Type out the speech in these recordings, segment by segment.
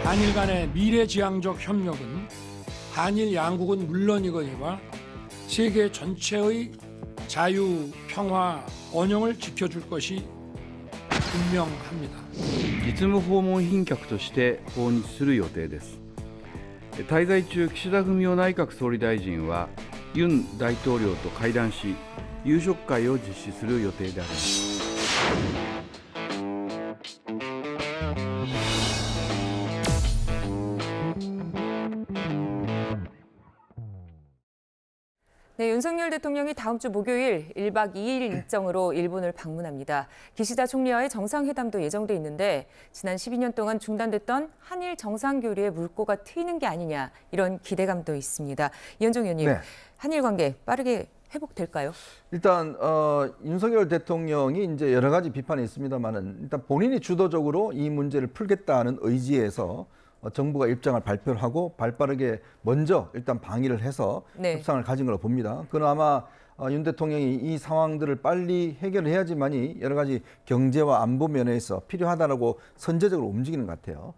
한일 간의 미래지향적 협력은 한일 양국은 물론이거니와 세계 전체의 자유, 평화, 번영을 지켜줄 것이 분명합니다. 実務訪問賓客として訪日する予定です。滞在中、岸田文雄内閣総理大臣はユン大統領と会談し、夕食会を実施する予定であります。 네, 윤석열 대통령이 다음 주 목요일 1박 2일 일정으로 일본을 방문합니다. 기시다 총리와의 정상회담도 예정돼 있는데 지난 12년 동안 중단됐던 한일 정상교류의 물꼬가 트이는 게 아니냐 이런 기대감도 있습니다. 이현정 의원님, 네. 한일 관계 빠르게 회복될까요? 일단 윤석열 대통령이 이제 여러 가지 비판이 있습니다만은 일단 본인이 주도적으로 이 문제를 풀겠다는 의지에서 정부가 입장을 발표를 하고 발빠르게 먼저 일단 방의를 해서 네. 협상을 가진 걸로 봅니다. 그건 아마 윤 대통령이 이 상황들을 빨리 해결을 해야지만이 여러 가지 경제와 안보 면에서 필요하다라고 선제적으로 움직이는 것 같아요.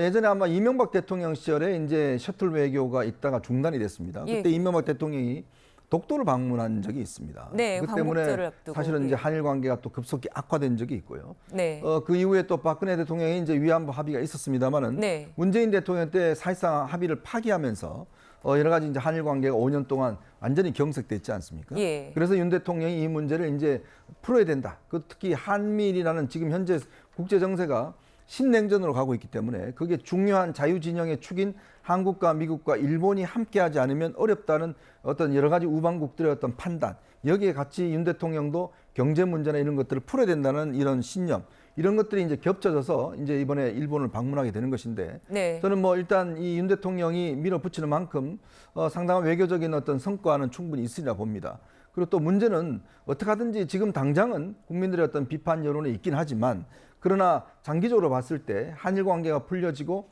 예전에 아마 이명박 대통령 시절에 이제 셔틀 외교가 있다가 중단이 됐습니다. 그때 예. 이명박 대통령이 독도를 방문한 적이 있습니다. 네, 그 때문에 사실은 이제 한일 관계가 또 급속히 악화된 적이 있고요. 네. 그 이후에 또 박근혜 대통령이 이제 위안부 합의가 있었습니다만은 네. 문재인 대통령 때 사실상 합의를 파기하면서 여러 가지 이제 한일 관계가 5년 동안 완전히 경색됐지 않습니까? 예. 그래서 윤 대통령이 이 문제를 이제 풀어야 된다. 그 특히 한미일이라는 지금 현재 국제 정세가 신냉전으로 가고 있기 때문에 그게 중요한 자유진영의 축인 한국과 미국과 일본이 함께하지 않으면 어렵다는 어떤 여러 가지 우방국들의 어떤 판단, 여기에 같이 윤 대통령도 경제 문제나 이런 것들을 풀어야 된다는 이런 신념, 이런 것들이 이제 겹쳐져서 이제 이번에 일본을 방문하게 되는 것인데 네. 저는 뭐 일단 이 윤 대통령이 밀어붙이는 만큼 상당한 외교적인 어떤 성과는 충분히 있으리라 봅니다. 그리고 또 문제는 어떻게 하든지 지금 당장은 국민들의 어떤 비판 여론이 있긴 하지만 그러나 장기적으로 봤을 때 한일 관계가 풀려지고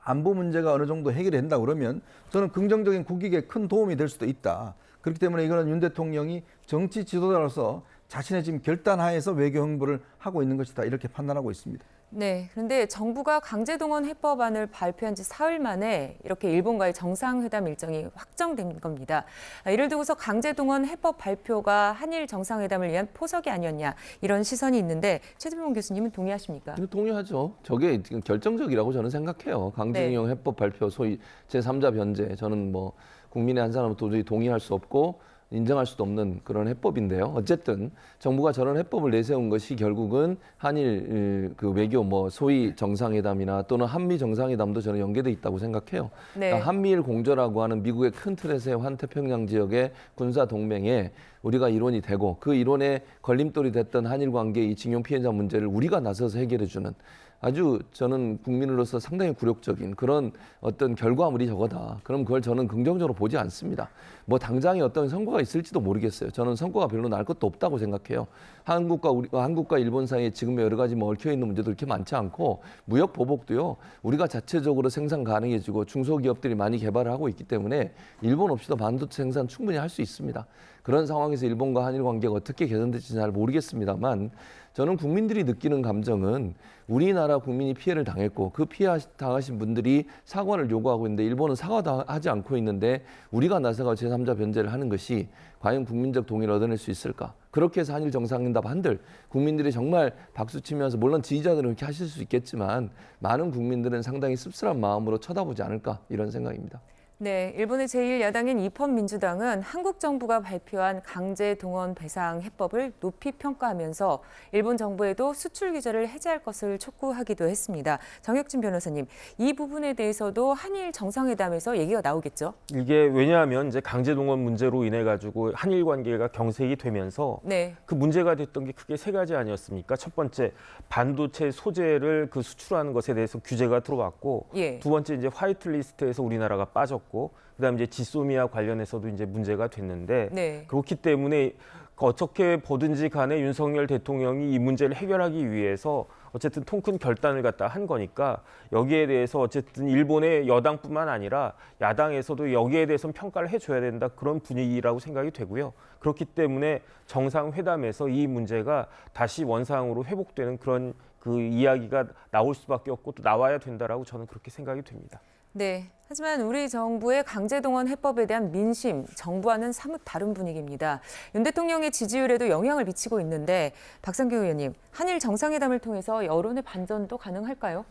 안보 문제가 어느 정도 해결이 된다 그러면 저는 긍정적인 국익에 큰 도움이 될 수도 있다. 그렇기 때문에 이거는 윤 대통령이 정치 지도자로서 자신의 지금 결단하에서 외교 홍보를 하고 있는 것이다. 이렇게 판단하고 있습니다. 네, 그런데 정부가 강제동원 해법안을 발표한 지 사흘 만에 이렇게 일본과의 정상회담 일정이 확정된 겁니다. 이를 두고서 강제동원 해법 발표가 한일 정상회담을 위한 포석이 아니었냐 이런 시선이 있는데 최재봉 교수님은 동의하십니까? 동의하죠. 저게 결정적이라고 저는 생각해요. 강제징용 해법 발표, 소위 제3자 변제, 저는 뭐 국민의 한 사람은 도저히 동의할 수 없고 인정할 수도 없는 그런 해법인데요. 어쨌든 정부가 저런 해법을 내세운 것이 결국은 한일 그 외교 뭐 소위 정상회담이나 또는 한미 정상회담도 저는 연계돼 있다고 생각해요. 네. 그러니까 한미일 공조라고 하는 미국의 큰 틀에서의 환태평양 지역의 군사 동맹에 우리가 일원이 되고 그 일원에 걸림돌이 됐던 한일 관계의 이 징용 피해자 문제를 우리가 나서서 해결해주는 아주 저는 국민으로서 상당히 굴욕적인 그런 어떤 결과물이 저거다. 그럼 그걸 저는 긍정적으로 보지 않습니다. 뭐 당장에 어떤 성과가 있을지도 모르겠어요. 저는 성과가 별로 날 것도 없다고 생각해요. 한국과 일본 사이에 지금 여러 가지 뭐 얽혀 있는 문제도 그렇게 많지 않고 무역 보복도요. 우리가 자체적으로 생산 가능해지고 중소기업들이 많이 개발을 하고 있기 때문에 일본 없이도 반도체 생산 충분히 할 수 있습니다. 그런 상황에서 일본과 한일 관계가 어떻게 개선될지 잘 모르겠습니다만 저는 국민들이 느끼는 감정은 우리나라 국민이 피해를 당했고 그 피해 당하신 분들이 사과를 요구하고 있는데 일본은 사과도 하지 않고 있는데 우리가 나서가 제3자 변제를 하는 것이 과연 국민적 동의를 얻어낼 수 있을까? 그렇게 해서 한일 정상회담 한들 국민들이 정말 박수치면서 물론 지지자들은 그렇게 하실 수 있겠지만 많은 국민들은 상당히 씁쓸한 마음으로 쳐다보지 않을까 이런 생각입니다. 네, 일본의 제1야당인 입헌민주당은 한국 정부가 발표한 강제동원 배상 해법을 높이 평가하면서 일본 정부에도 수출 규제를 해제할 것을 촉구하기도 했습니다. 정혁진 변호사님, 이 부분에 대해서도 한일 정상회담에서 얘기가 나오겠죠? 이게 왜냐하면 이제 강제동원 문제로 인해 가지고 한일 관계가 경색이 되면서 네. 그 문제가 됐던 게 크게 세 가지 아니었습니까? 첫 번째, 반도체 소재를 그 수출하는 것에 대해서 규제가 들어왔고 예. 두 번째 이제 화이트리스트에서 우리나라가 빠졌고 그다음에 이제 지소미아 관련해서도 이제 문제가 됐는데 네. 그렇기 때문에 어떻게 보든지 간에 윤석열 대통령이 이 문제를 해결하기 위해서 어쨌든 통큰 결단을 갖다 한 거니까 여기에 대해서 어쨌든 일본의 여당뿐만 아니라 야당에서도 여기에 대해서 평가를 해줘야 된다 그런 분위기라고 생각이 되고요. 그렇기 때문에 정상회담에서 이 문제가 다시 원상으로 회복되는 그런 그 이야기가 나올 수밖에 없고 또 나와야 된다라고 저는 그렇게 생각이 됩니다. 네. 하지만 우리 정부의 강제동원 해법에 대한 민심, 정부와는 사뭇 다른 분위기입니다. 윤 대통령의 지지율에도 영향을 미치고 있는데 박상규 의원님, 한일 정상회담을 통해서 여론의 반전도 가능할까요?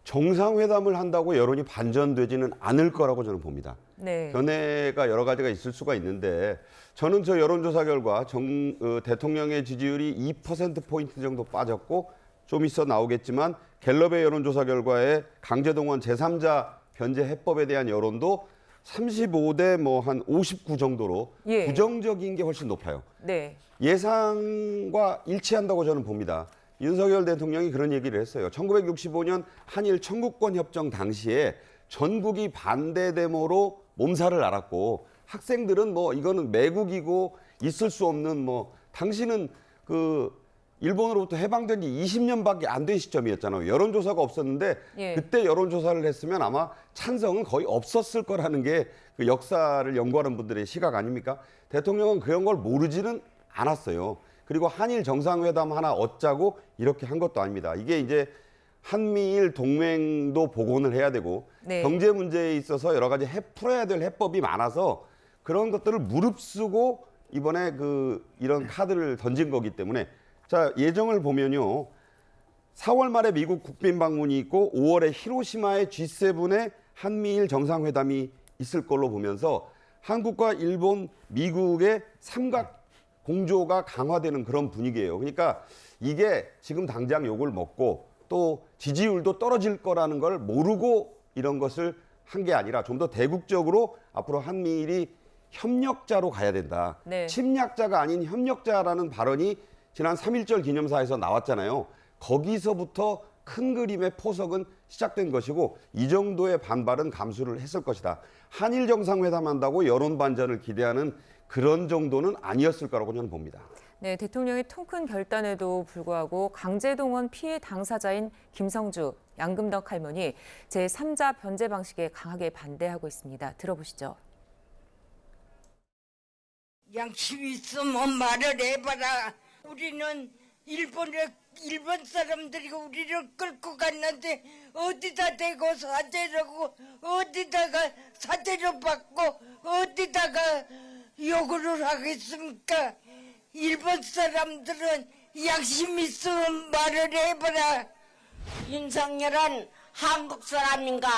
정상회담을 한다고 여론이 반전되지는 않을 거라고 저는 봅니다. 네. 견해가 여러 가지가 있을 수가 있는데 저는 저 여론조사 결과 대통령의 지지율이 2%포인트 정도 빠졌고 좀 있어 나오겠지만 갤럽의 여론조사 결과에 강제동원 제3자 변제 해법에 대한 여론도 35대 뭐 한 59 정도로 예. 부정적인 게 훨씬 높아요. 네. 예상과 일치한다고 저는 봅니다. 윤석열 대통령이 그런 얘기를 했어요. 1965년 한일 청구권 협정 당시에 전국이 반대 데모로 몸살을 앓았고 학생들은 뭐 이거는 매국이고 있을 수 없는 뭐 당시는 그 일본으로부터 해방된 지 20년밖에 안 된 시점이었잖아요. 여론조사가 없었는데 예. 그때 여론조사를 했으면 아마 찬성은 거의 없었을 거라는 게 그 역사를 연구하는 분들의 시각 아닙니까? 대통령은 그런 걸 모르지는 않았어요. 그리고 한일 정상회담 하나 얻자고 이렇게 한 것도 아닙니다. 이게 이제 한미일 동맹도 복원을 해야 되고 네. 경제 문제에 있어서 여러 가지 풀어야 될 해법이 많아서 그런 것들을 무릅쓰고 이번에 이런 카드를 던진 거기 때문에 자, 예정을 보면요. 4월 말에 미국 국빈 방문이 있고 5월에 히로시마의 G7의 한미일 정상회담이 있을 걸로 보면서 한국과 일본, 미국의 삼각 공조가 강화되는 그런 분위기예요. 그러니까 이게 지금 당장 욕을 먹고 또 지지율도 떨어질 거라는 걸 모르고 이런 것을 한 게 아니라 좀 더 대국적으로 앞으로 한미일이 협력자로 가야 된다. 네. 침략자가 아닌 협력자라는 발언이 지난 3.1절 기념사에서 나왔잖아요. 거기서부터 큰 그림의 포석은 시작된 것이고 이 정도의 반발은 감수를 했을 것이다. 한일 정상회담 한다고 여론 반전을 기대하는 그런 정도는 아니었을 거라고 저는 봅니다. 네, 대통령의 통큰 결단에도 불구하고 강제동원 피해 당사자인 김성주, 양금덕 할머니 제3자 변제 방식에 강하게 반대하고 있습니다. 들어보시죠. 양심 있으면 말을 해봐라. 우리는 일본 사람들이 우리를 끌고 갔는데 어디다 대고 사죄라고 어디다가 사죄를 받고 어디다가 요구를 하겠습니까? 일본 사람들은 양심 있으면 말을 해봐라. 윤석열은 한국 사람인가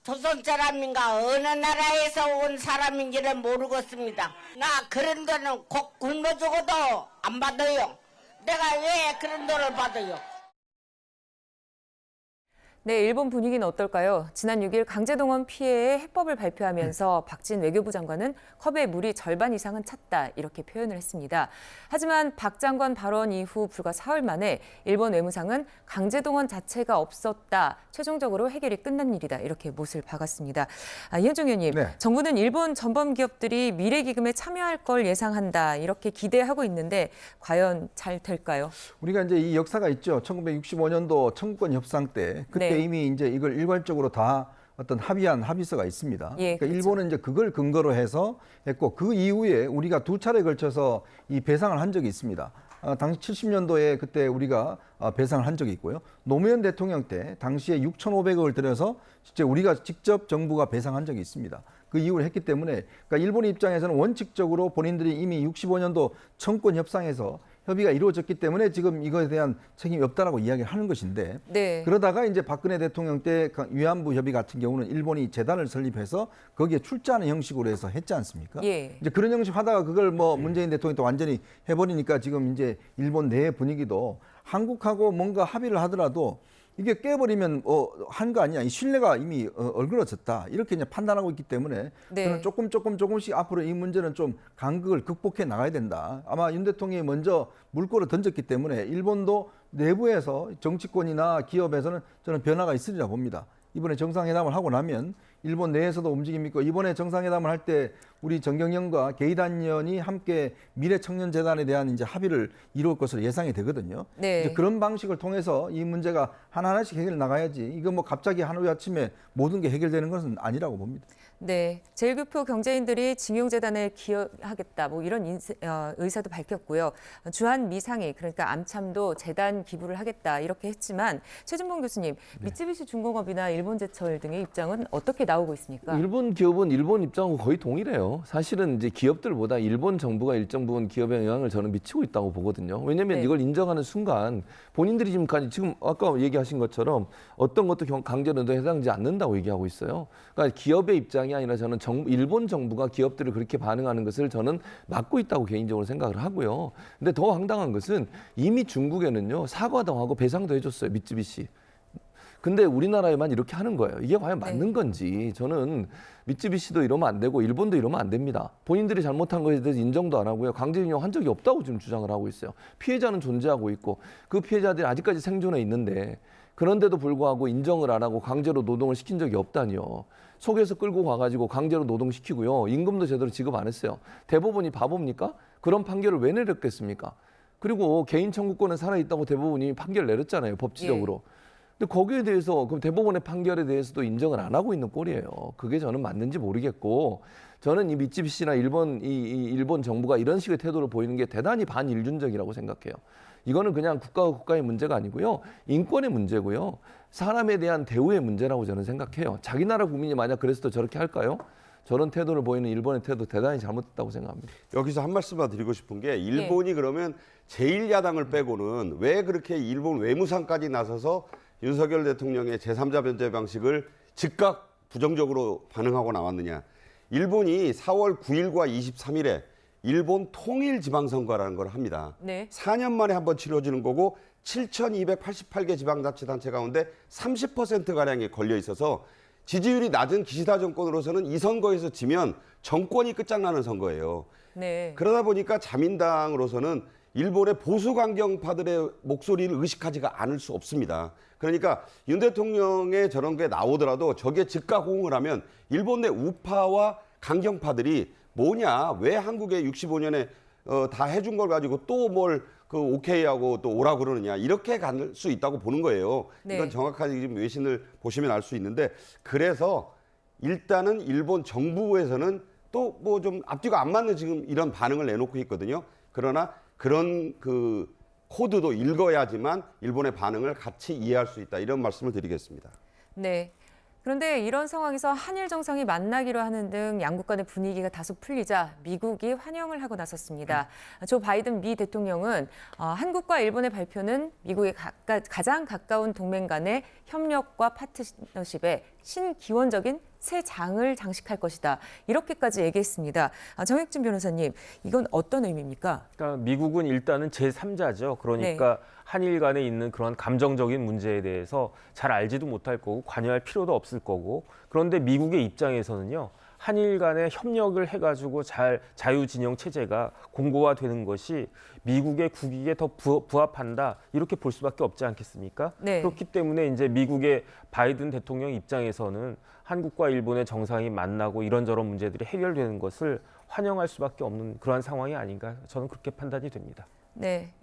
조선 사람인가 어느 나라에서 온 사람인지는 모르겠습니다. 나 그런 돈은 꼭 굶어 죽어도 안 받아요. 내가 왜 그런 돈을 받아요? 네, 일본 분위기는 어떨까요? 지난 6일 강제동원 피해의 해법을 발표하면서 박진 외교부 장관은 컵에 물이 절반 이상은 찼다 이렇게 표현을 했습니다. 하지만 박 장관 발언 이후 불과 사흘 만에 일본 외무상은 강제동원 자체가 없었다. 최종적으로 해결이 끝난 일이다. 이렇게 못을 박았습니다. 이현종 의원님, 네. 정부는 일본 전범 기업들이 미래기금에 참여할 걸 예상한다. 이렇게 기대하고 있는데 과연 잘 될까요? 우리가 이제 이 역사가 있죠. 1965년도 청구권 협상 때 그때 네. 이미 이제 이걸 일괄적으로 다 어떤 합의서가 있습니다. 예, 그러니까 그렇죠. 일본은 이제 그걸 근거로 해서 했고 그 이후에 우리가 두 차례 걸쳐서 이 배상을 한 적이 있습니다. 당시 70년도에 그때 우리가 배상을 한 적이 있고요. 노무현 대통령 때 당시에 6,500억을 들여서 진짜 우리가 직접 정부가 배상한 적이 있습니다. 그 이후를 했기 때문에 그러니까 일본 입장에서는 원칙적으로 본인들이 이미 65년도 청구권 협상에서 협의가 이루어졌기 때문에 지금 이거에 대한 책임이 없다라고 이야기를 하는 것인데 네. 그러다가 이제 박근혜 대통령 때 위안부 협의 같은 경우는 일본이 재단을 설립해서 거기에 출자하는 형식으로 해서 했지 않습니까? 예. 이제 그런 형식 하다가 그걸 뭐 문재인 대통령이 또 완전히 해버리니까 지금 이제 일본 내 분위기도 한국하고 뭔가 합의를 하더라도 이게 깨버리면 한 거 아니냐. 이 신뢰가 이미 얼그러졌다. 이렇게 이제 판단하고 있기 때문에 네. 저는 조금씩 앞으로 이 문제는 좀 간극을 극복해 나가야 된다. 아마 윤 대통령이 먼저 물꼬를 던졌기 때문에 일본도 내부에서 정치권이나 기업에서는 저는 변화가 있으리라 봅니다. 이번에 정상회담을 하고 나면 일본 내에서도 움직임이 있고 이번에 정상회담을 할 때 우리 정경련과 게이단련이 함께 미래청년재단에 대한 이제 합의를 이룰 것으로 예상이 되거든요. 네. 이제 그런 방식을 통해서 이 문제가 하나하나씩 해결 나가야지 이거 뭐 갑자기 하루아침에 모든 게 해결되는 것은 아니라고 봅니다. 네, 제일교포 경제인들이 징용재단에 기여하겠다 뭐 이런 의사도 밝혔고요. 주한미상이 그러니까 암참도 재단 기부를 하겠다 이렇게 했지만 최준봉 교수님, 미쓰비시 중공업이나 일본제철 등의 입장은 어떻게 나오고 있습니까? 일본 기업은 일본 입장하고 거의 동일해요. 사실은 이제 기업들보다 일본 정부가 일정 부분 기업에 영향을 저는 미치고 있다고 보거든요. 왜냐하면 네. 이걸 인정하는 순간 본인들이 지금 아까 얘기하신 것처럼 어떤 것도 강제노동에 해당되지 않는다고 얘기하고 있어요. 그러니까 기업의 입장이 아니라 저는 일본 정부가 기업들을 그렇게 반응하는 것을 저는 막고 있다고 개인적으로 생각을 하고요. 근데 더 황당한 것은 이미 중국에는요 사과도 하고 배상도 해줬어요, 미쓰비시. 근데 우리나라에만 이렇게 하는 거예요. 이게 과연 맞는 건지 저는 미쓰비시도 이러면 안 되고 일본도 이러면 안 됩니다. 본인들이 잘못한 것에 대해서 인정도 안 하고요. 강제징용 한 적이 없다고 지금 주장을 하고 있어요. 피해자는 존재하고 있고 그 피해자들이 아직까지 생존해 있는데 그런데도 불구하고 인정을 안 하고 강제로 노동을 시킨 적이 없다니요. 속에서 끌고 가가지고 강제로 노동시키고요. 임금도 제대로 지급 안 했어요. 대법원이 바보입니까? 그런 판결을 왜 내렸겠습니까? 그리고 개인 청구권은 살아있다고 대법원이 판결 내렸잖아요. 법치적으로. 근데 거기에 대해서 그럼 대법원의 판결에 대해서도 인정을 안 하고 있는 꼴이에요. 그게 저는 맞는지 모르겠고 저는 이 미쓰비시나 일본 정부가 이런 식의 태도를 보이는 게 대단히 반인륜적이라고 생각해요. 이거는 그냥 국가와 국가의 문제가 아니고요. 인권의 문제고요. 사람에 대한 대우의 문제라고 저는 생각해요. 자기 나라 국민이 만약 그랬어도 저렇게 할까요? 저런 태도를 보이는 일본의 태도 대단히 잘못됐다고 생각합니다. 여기서 한 말씀만 드리고 싶은 게 일본이 그러면 제1야당을 빼고는 왜 그렇게 일본 외무상까지 나서서 윤석열 대통령의 제3자 변제 방식을 즉각 부정적으로 반응하고 나왔느냐. 일본이 4월 9일과 23일에 일본 통일 지방선거라는 걸 합니다. 네. 4년 만에 한번 치러지는 거고 7,288개 지방자치단체 가운데 30%가량이 걸려 있어서 지지율이 낮은 기시다 정권으로서는 이 선거에서 지면 정권이 끝장나는 선거예요. 네. 그러다 보니까 자민당으로서는 일본의 보수 강경파들의 목소리를 의식하지가 않을 수 없습니다. 그러니까 윤 대통령의 저런 게 나오더라도 저게 즉각 호응을 하면 일본 내 우파와 강경파들이 뭐냐, 왜 한국에 65년에 다 해준 걸 가지고 또 뭘 오케이 하고 또 오라고 그러느냐, 이렇게 갈 수 있다고 보는 거예요. 네. 이건 정확하게 지금 외신을 보시면 알 수 있는데, 그래서 일단은 일본 정부에서는 또 뭐 좀 앞뒤가 안 맞는 지금 이런 반응을 내놓고 있거든요. 그러나 그런 그 코드도 읽어야지만 일본의 반응을 같이 이해할 수 있다, 이런 말씀을 드리겠습니다. 네. 그런데 이런 상황에서 한일 정상이 만나기로 하는 등 양국 간의 분위기가 다소 풀리자 미국이 환영을 하고 나섰습니다. 조 바이든 미 대통령은 한국과 일본의 발표는 미국의 가장 가까운 동맹 간의 협력과 파트너십에 신기원적인 새 장을 장식할 것이다. 이렇게까지 얘기했습니다. 정혁진 변호사님, 이건 어떤 의미입니까? 그러니까 미국은 일단은 제3자죠. 그러니까 네. 한일 간에 있는 그런 감정적인 문제에 대해서 잘 알지도 못할 거고 관여할 필요도 없을 거고, 그런데 미국의 입장에서는요. 한일 간의 협력을 해가지고 자유진영 체제가 공고화되는 것이 미국의 국익에 더 부합한다, 이렇게 볼 수밖에 없지 않겠습니까? 네. 그렇기 때문에 이제 미국의 바이든 대통령 입장에서는 한국과 일본의 정상이 만나고 이런저런 문제들이 해결되는 것을 환영할 수밖에 없는 그러한 상황이 아닌가, 저는 그렇게 판단이 됩니다. 네.